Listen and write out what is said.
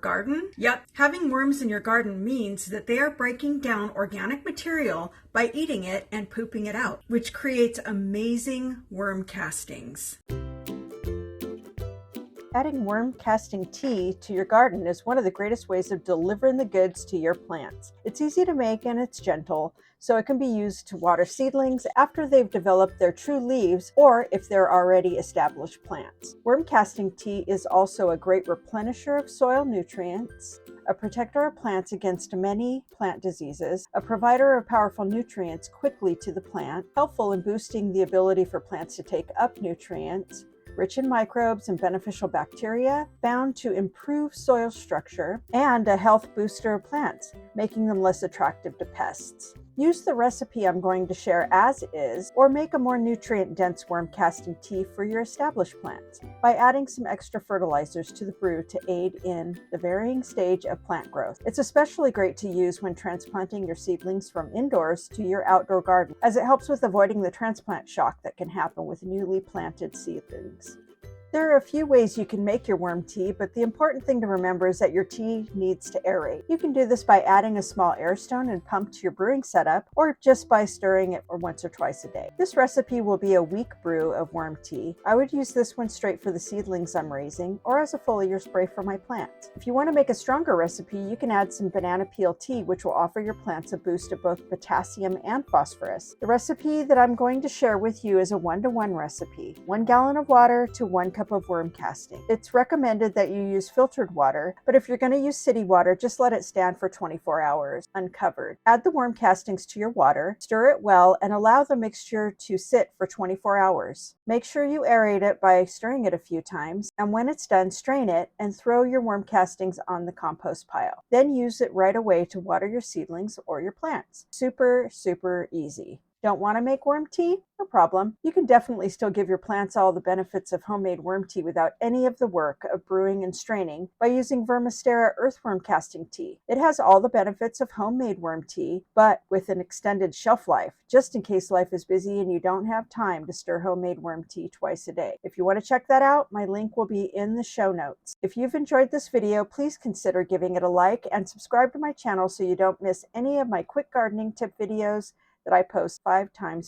garden? Yep, having worms in your garden means that they are breaking down organic material by eating it and pooping it out, which creates amazing worm castings. Adding worm casting tea to your garden is one of the greatest ways of delivering the goods to your plants. It's easy to make and it's gentle, so it can be used to water seedlings after they've developed their true leaves or if they're already established plants. Worm casting tea is also a great replenisher of soil nutrients, a protector of plants against many plant diseases, a provider of powerful nutrients quickly to the plant, helpful in boosting the ability for plants to take up nutrients, rich in microbes and beneficial bacteria, found to improve soil structure, and a health booster of plants, making them less attractive to pests. Use the recipe I'm going to share as is, or make a more nutrient-dense worm casting tea for your established plants by adding some extra fertilizers to the brew to aid in the varying stage of plant growth. It's especially great to use when transplanting your seedlings from indoors to your outdoor garden, as it helps with avoiding the transplant shock that can happen with newly planted seedlings. There are a few ways you can make your worm tea, but the important thing to remember is that your tea needs to aerate. You can do this by adding a small air stone and pump to your brewing setup, or just by stirring it once or twice a day. This recipe will be a weak brew of worm tea. I would use this one straight for the seedlings I'm raising, or as a foliar spray for my plants. If you want to make a stronger recipe, you can add some banana peel tea, which will offer your plants a boost of both potassium and phosphorus. The recipe that I'm going to share with you is a 1-to-1 recipe. 1 gallon of water to 1 cup of worm casting. It's recommended that you use filtered water, but if you're going to use city water, just let it stand for 24 hours uncovered. Add the worm castings to your water, stir it well, and allow the mixture to sit for 24 hours. Make sure you aerate it by stirring it a few times, and when it's done, strain it and throw your worm castings on the compost pile. Then use it right away to water your seedlings or your plants. Super, super easy. Don't want to make worm tea? No problem. You can definitely still give your plants all the benefits of homemade worm tea without any of the work of brewing and straining by using Vermistera earthworm casting tea. It has all the benefits of homemade worm tea, but with an extended shelf life, just in case life is busy and you don't have time to stir homemade worm tea twice a day. If you want to check that out, my link will be in the show notes. If you've enjoyed this video, please consider giving it a like and subscribe to my channel so you don't miss any of my quick gardening tip videos that I post 5 times